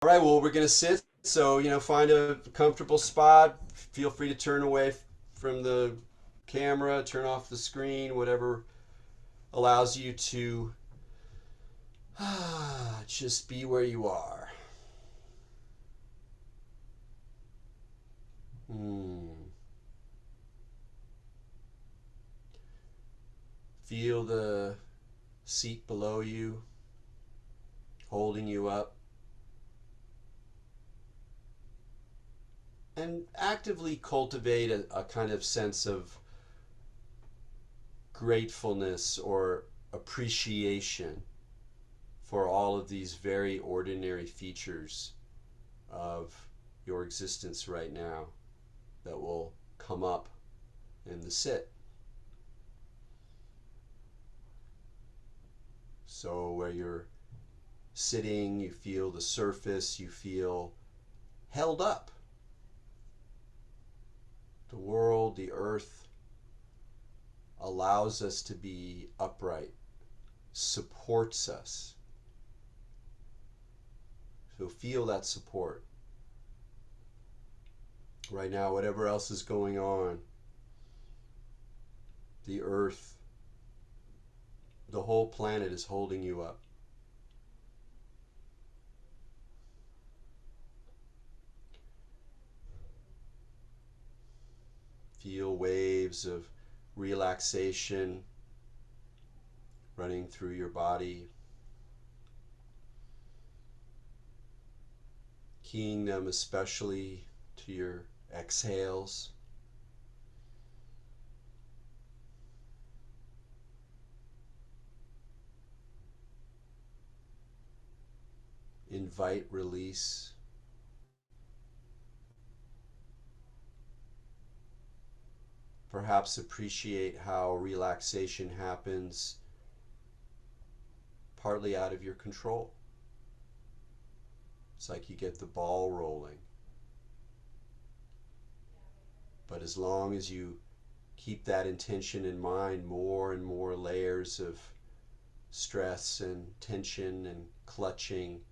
All right, well, we're going to sit. So, find a comfortable spot. Feel free to turn away from the camera, turn off the screen, whatever allows you to just be where you are. Hmm. Feel the seat below you holding you up, and actively cultivate a kind of sense of gratefulness or appreciation for all of these very ordinary features of your existence right now that will come up in the sit. So, where you're sitting, you feel the surface, you feel held up. The world, the earth, allows us to be upright, supports us. So, feel that support. Right now, whatever else is going on, the earth, the whole planet is holding you up. Feel waves of relaxation running through your body, keying them especially to your exhales. Invite release. Perhaps appreciate how relaxation happens partly out of your control. It's like you get the ball rolling. But as long as you keep that intention in mind, more and more layers of stress and tension and clutching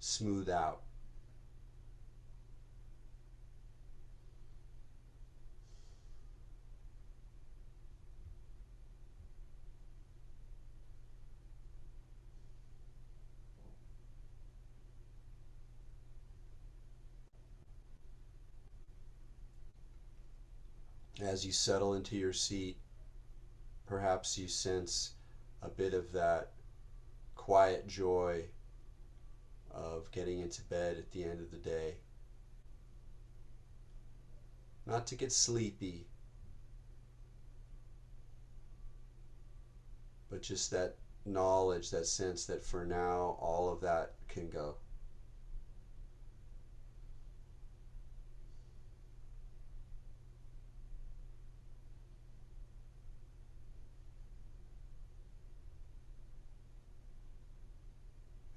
smooth out. As you settle into your seat, perhaps you sense a bit of that quiet joy of getting into bed at the end of the day. Not to get sleepy, but just that knowledge, that sense that for now all of that can go.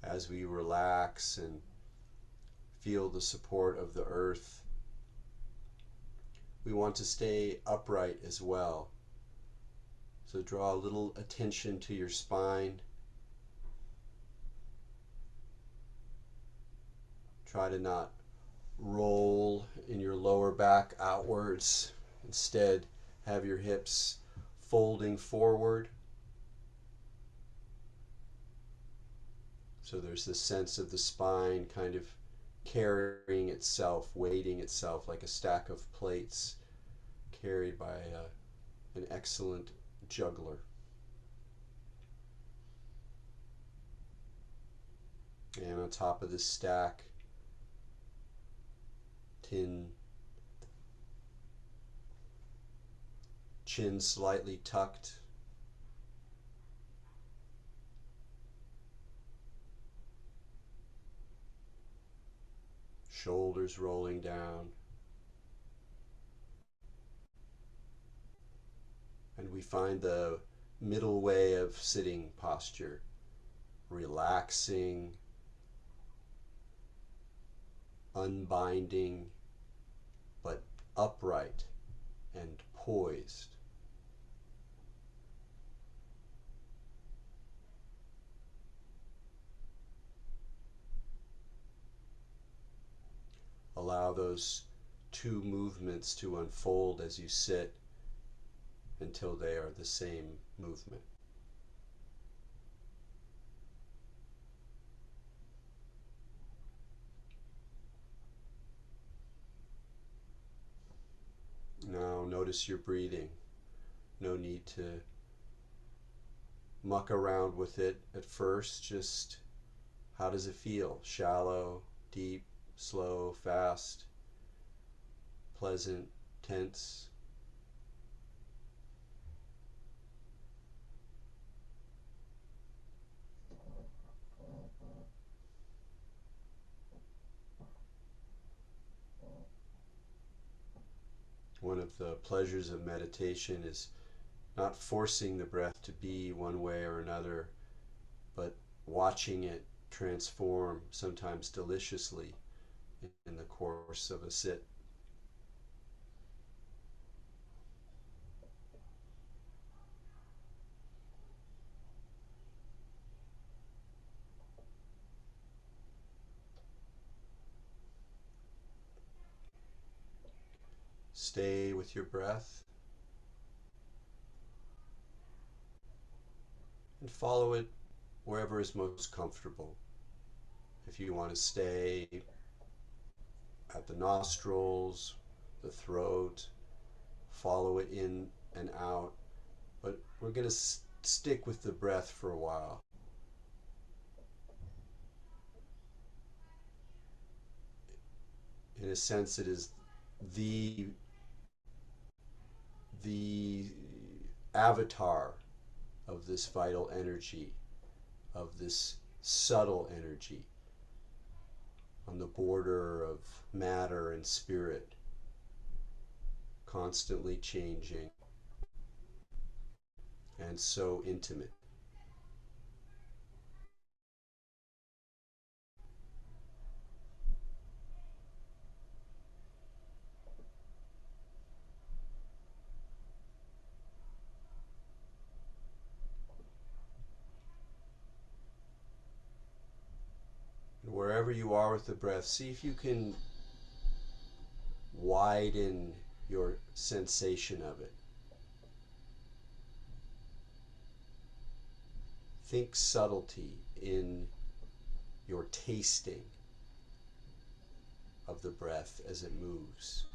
As we relax and feel the support of the earth, we want to stay upright as well. So draw a little attention to your spine. Try to not roll in your lower back outwards. Instead, have your hips folding forward. So there's this sense of the spine kind of carrying itself, weighting itself like a stack of plates carried by an excellent juggler. And on top of this stack, tin, chin slightly tucked, shoulders rolling down. And we find the middle way of sitting posture, relaxing, unbinding, but upright and poised. allow those two movements to unfold as you sit until they are the same movement. Now notice your breathing. No need to muck around with it at first. Just how does it feel? Shallow, deep, slow, fast, pleasant, tense? One of the pleasures of meditation is not forcing the breath to be one way or another, but watching it transform, sometimes deliciously, in the course of a sit. Stay with your breath and follow it wherever is most comfortable. If you want to stay at the nostrils, the throat, follow it in and out, but we're going to stick with the breath for a while. In a sense, it is the the avatar of this vital energy, of this subtle energy on the border of matter and spirit, constantly changing and so intimate. And wherever you are with the breath, see if you can widen your sensation of it. Think subtlety in your tasting of the breath as it moves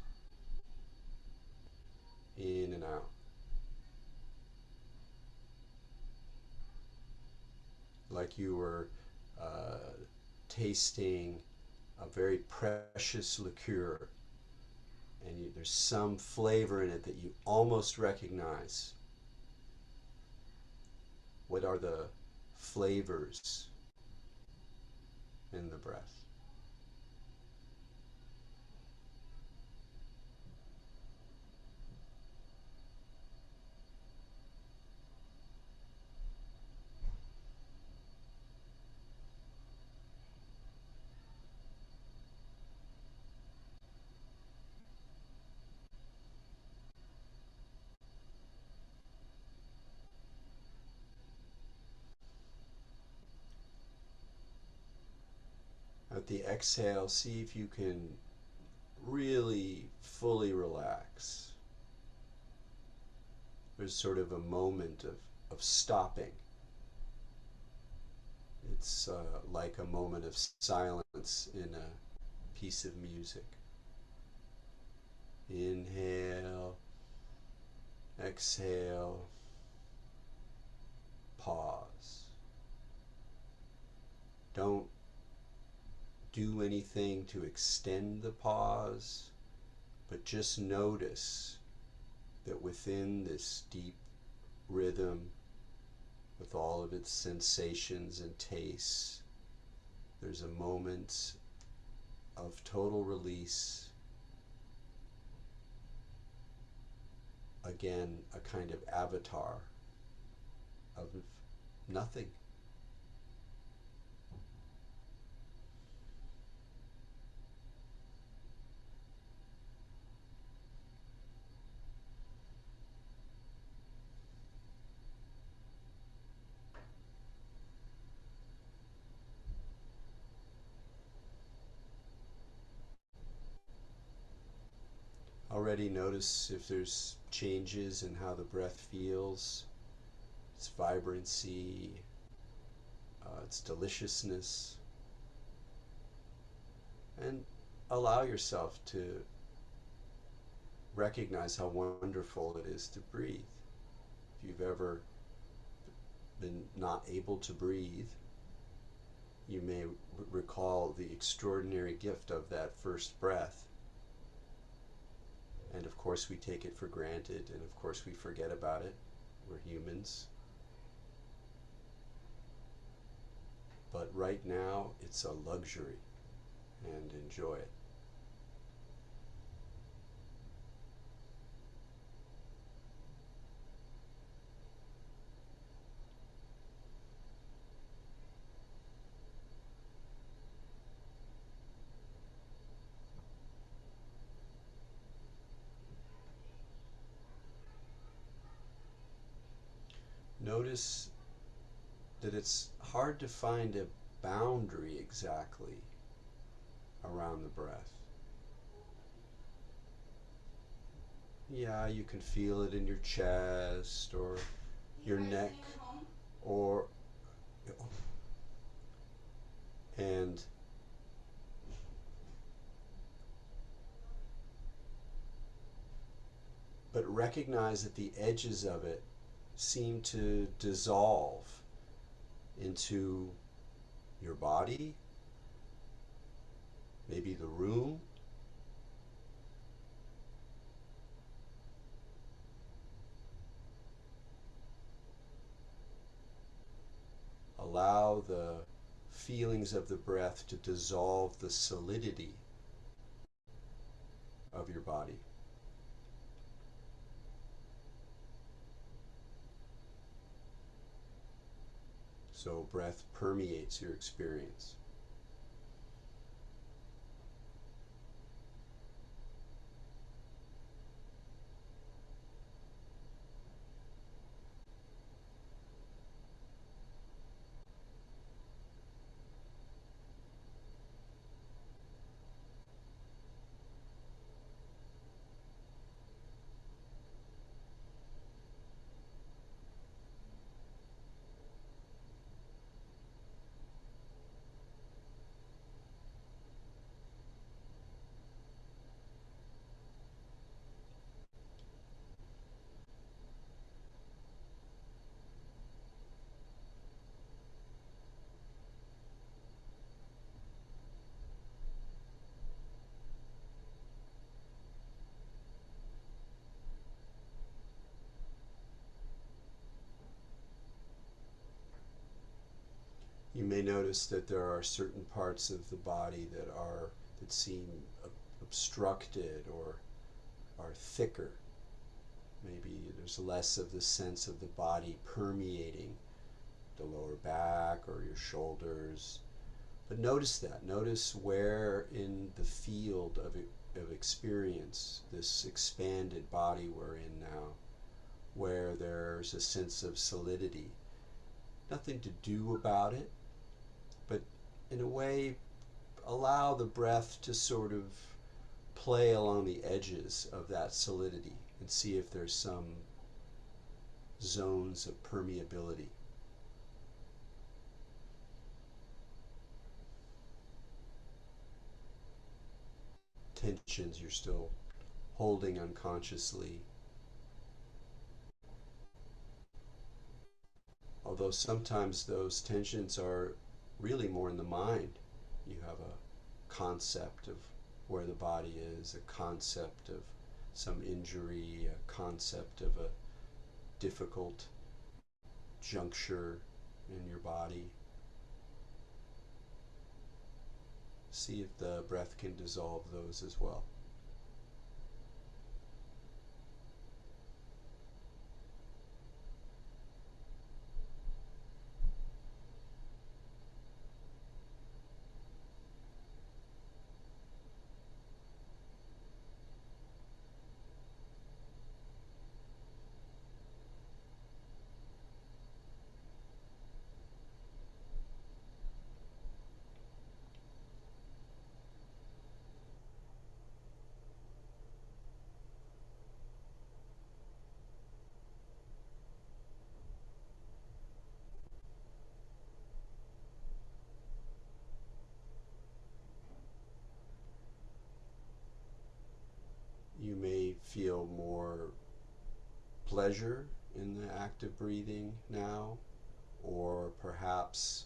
in and out. Like you were tasting a very precious liqueur, and there's some flavor in it that you almost recognize. What are the flavors in the breath? At the exhale, see if you can really fully relax. There's sort of a moment of stopping. It's like a moment of silence in a piece of music. Inhale, exhale, pause. Don't do anything to extend the pause, but just notice that within this deep rhythm, with all of its sensations and tastes, there's a moment of total release. Again, a kind of avatar of nothing. already notice if there's changes in how the breath feels, its vibrancy, its deliciousness, and allow yourself to recognize how wonderful it is to breathe. If you've ever been not able to breathe, you may recall the extraordinary gift of that first breath. And of course we take it for granted, and of course we forget about it. We're humans. But right now it's a luxury, and enjoy it. Notice that it's hard to find a boundary exactly around the breath. Yeah, you can feel it in your chest or your neck, or and but recognize that the edges of it seem to dissolve into your body, maybe the room. Allow the feelings of the breath to dissolve the solidity of your body. So breath permeates your experience. You may notice that there are certain parts of the body that seem obstructed or are thicker. Maybe there's less of the sense of the body permeating the lower back or your shoulders. But notice that. Notice where in the field of experience, this expanded body we're in now, where there's a sense of solidity. Nothing to do about it, but in a way, allow the breath to sort of play along the edges of that solidity and see if there's some zones of permeability. Tensions you're still holding unconsciously. Although sometimes those tensions are really more in the mind. You have a concept of where the body is, a concept of some injury, a concept of a difficult juncture in your body. See if the breath can dissolve those as well. pleasure in the act of breathing now, or perhaps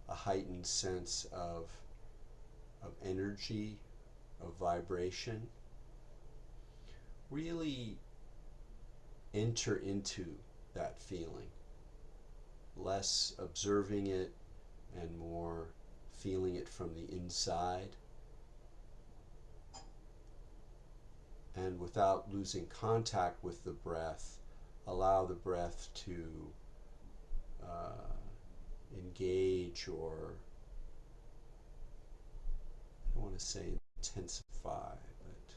a heightened sense of energy, of vibration. Really enter into that feeling, less observing it and more feeling it from the inside. And without losing contact with the breath, allow the breath to engage, or I don't want to say intensify, but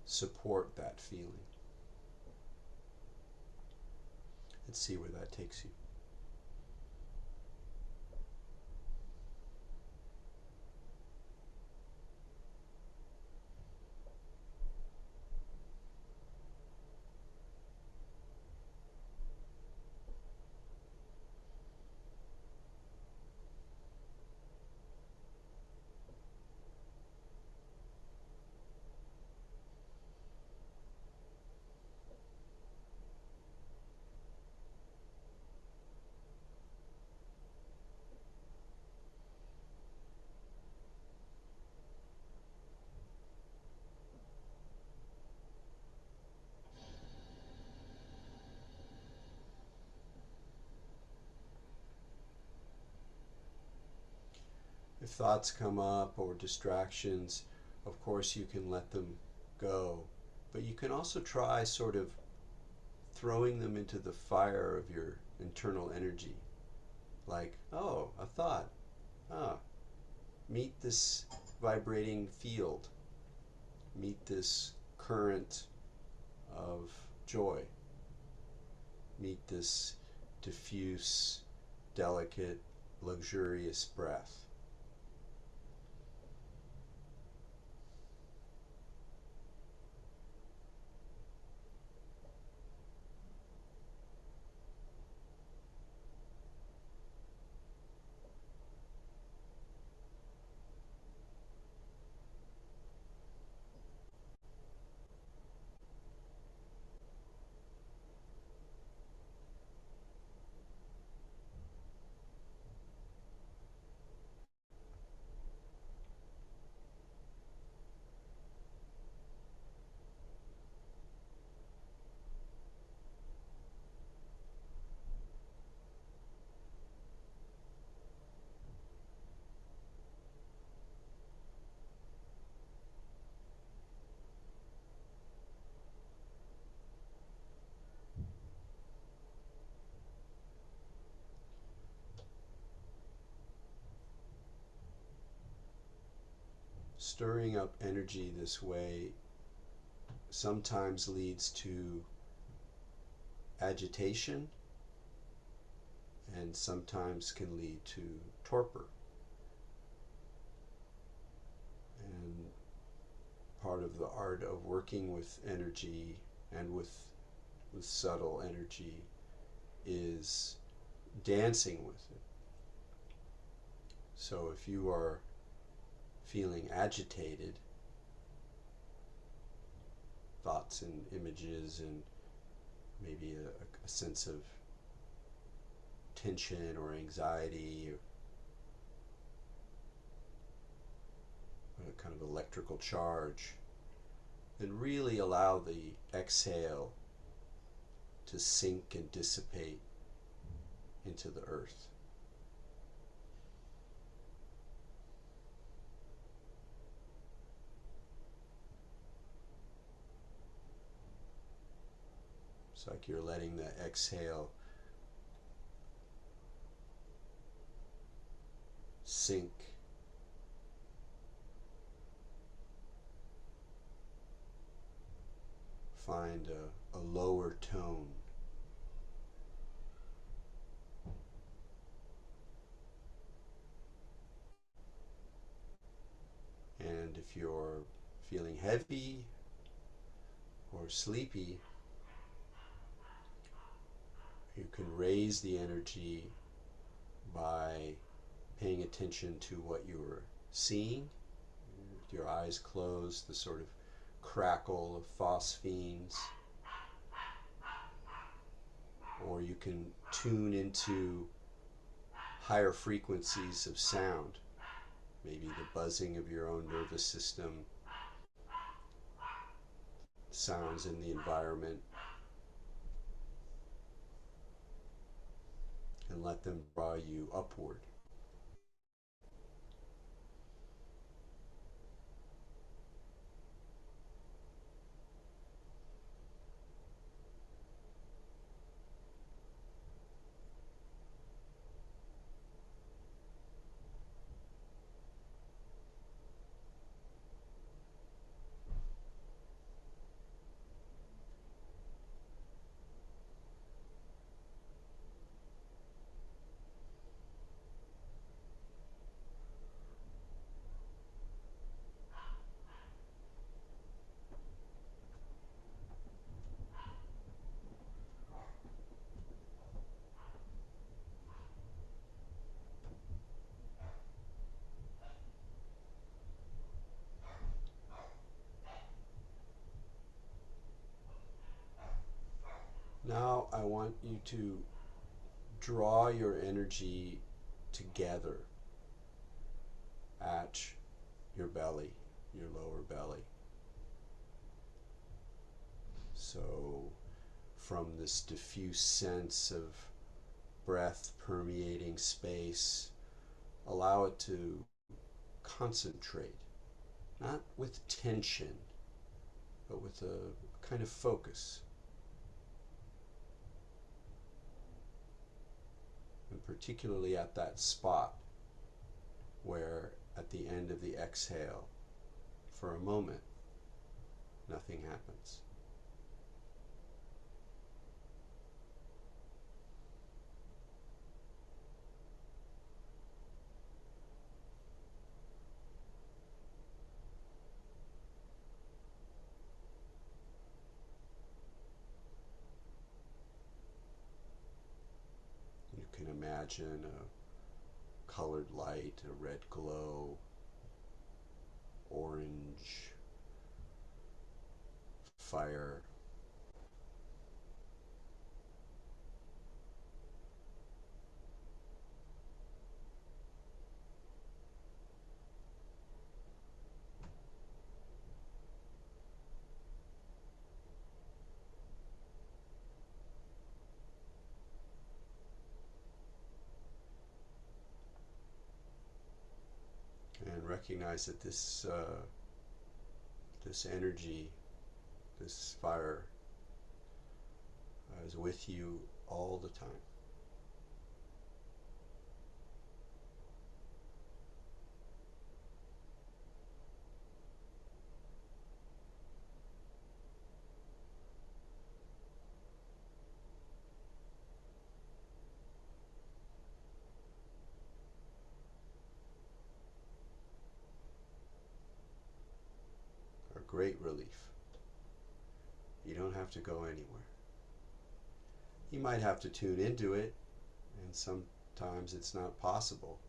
support that feeling. Let's see where that takes you. If thoughts come up or distractions, of course you can let them go, but you can also try sort of throwing them into the fire of your internal energy. Like, oh, a thought. Ah, meet this vibrating field. Meet this current of joy. Meet this diffuse, delicate, luxurious breath. Stirring up energy this way sometimes leads to agitation and sometimes can lead to torpor. And part of the art of working with energy and with subtle energy is dancing with it. So if you are feeling agitated, thoughts and images and maybe a sense of tension or anxiety, or a kind of electrical charge, then really allow the exhale to sink and dissipate into the earth. It's like you're letting the exhale sink. Find a lower tone. And if you're feeling heavy or sleepy, you can raise the energy by paying attention to what you were seeing, with your eyes closed, the sort of crackle of phosphenes, or you can tune into higher frequencies of sound, maybe the buzzing of your own nervous system, sounds in the environment, and let them draw you upward. Now I want you to draw your energy together at your belly, your lower belly. So from this diffuse sense of breath permeating space, allow it to concentrate, not with tension, but with a kind of focus. And particularly at that spot where at the end of the exhale, for a moment, nothing happens. You can imagine a colored light, a red glow, orange, fire. And recognize that this energy, this fire, is with you all the time. A great relief. You don't have to go anywhere. You might have to tune into it, and sometimes it's not possible.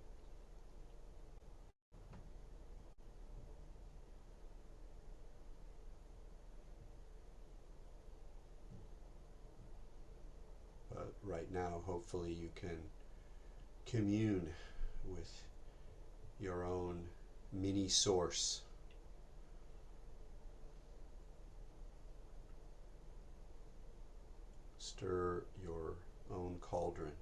But right now, hopefully, you can commune with your own mini source. Stir your own cauldron.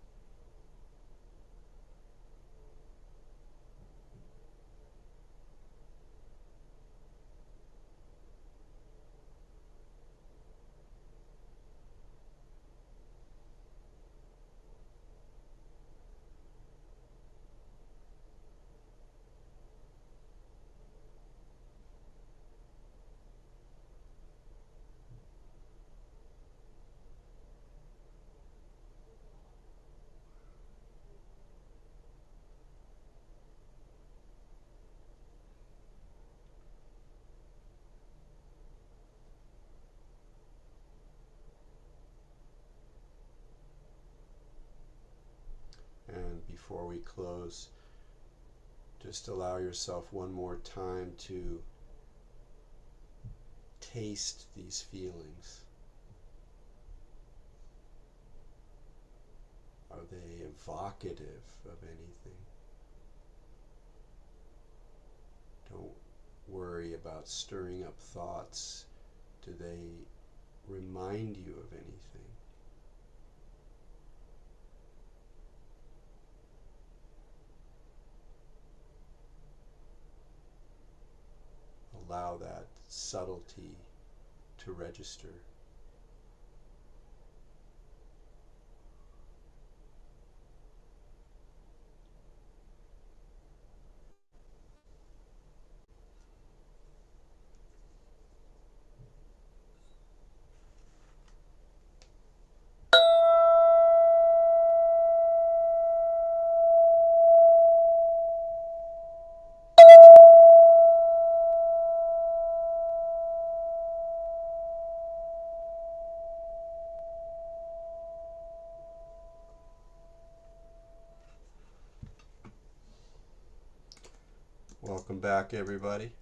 And before we close, just allow yourself one more time to taste these feelings. Are they evocative of anything? Don't worry about stirring up thoughts. Do they remind you of anything? Allow that subtlety to register. Welcome back, everybody.